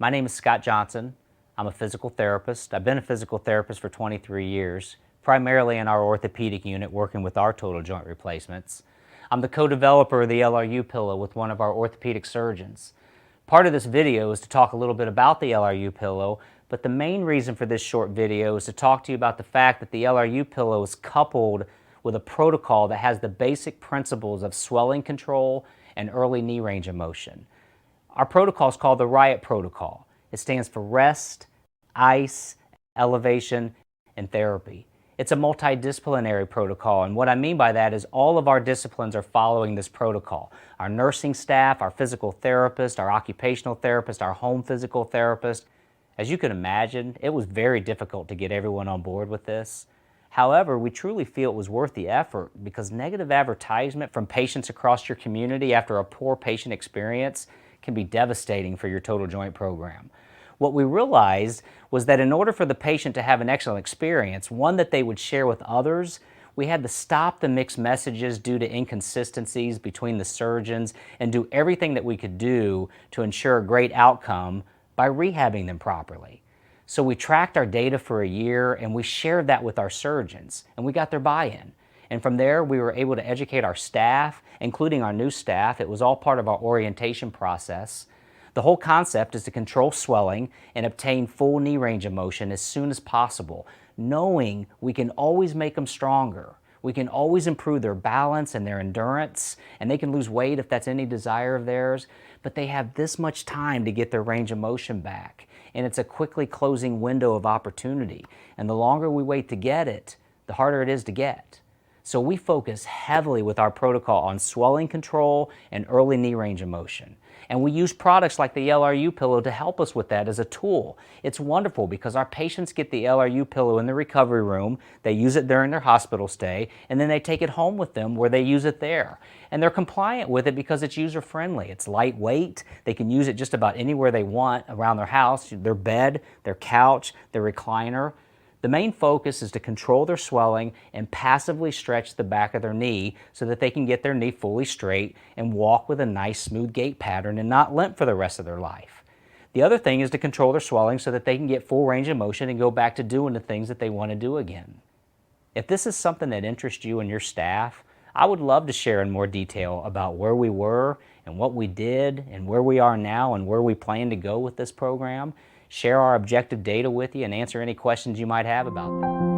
My name is Scott Johnson. I'm a physical therapist. I've been a physical therapist for 23 years, primarily in our orthopedic unit working with our total joint replacements. I'm the co-developer of the LRU Pillow with one of our orthopedic surgeons. Part of this video is to talk a little bit about the LRU Pillow, but the main reason for this short video is to talk to you about the fact that the LRU Pillow is coupled with a protocol that has the basic principles of swelling control and early knee range of motion. Our protocol is called the RIET Protocol. It stands for Rest, Ice, Elevation, and Therapy. It's a multidisciplinary protocol, and what I mean by that is all of our disciplines are following this protocol. Our nursing staff, our physical therapist, our occupational therapist, our home physical therapist. As you can imagine, it was very difficult to get everyone on board with this. However, we truly feel it was worth the effort because negative advertisement from patients across your community after a poor patient experience can be devastating for your total joint program. What we realized was that in order for the patient to have an excellent experience, one that they would share with others, we had to stop the mixed messages due to inconsistencies between the surgeons and do everything that we could do to ensure a great outcome by rehabbing them properly. So we tracked our data for a year and we shared that with our surgeons and we got their buy-in. And from there, we were able to educate our staff, including our new staff. It was all part of our orientation process. The whole concept is to control swelling and obtain full knee range of motion as soon as possible, knowing we can always make them stronger. We can always improve their balance and their endurance, and they can lose weight if that's any desire of theirs, but they have this much time to get their range of motion back. And it's a quickly closing window of opportunity. And the longer we wait to get it, the harder it is to get. So we focus heavily with our protocol on swelling control and early knee range of motion. And we use products like the LRU Pillow to help us with that as a tool. It's wonderful because our patients get the LRU Pillow in the recovery room, they use it during their hospital stay, and then they take it home with them where they use it there. And they're compliant with it because it's user-friendly. It's lightweight. They can use it just about anywhere they want around their house, their bed, their couch, their recliner. The main focus is to control their swelling and passively stretch the back of their knee so that they can get their knee fully straight and walk with a nice smooth gait pattern and not limp for the rest of their life. The other thing is to control their swelling so that they can get full range of motion and go back to doing the things that they want to do again. If this is something that interests you and your staff, I would love to share in more detail about where we were and what we did and where we are now and where we plan to go with this program. Share our objective data with you and answer any questions you might have about them.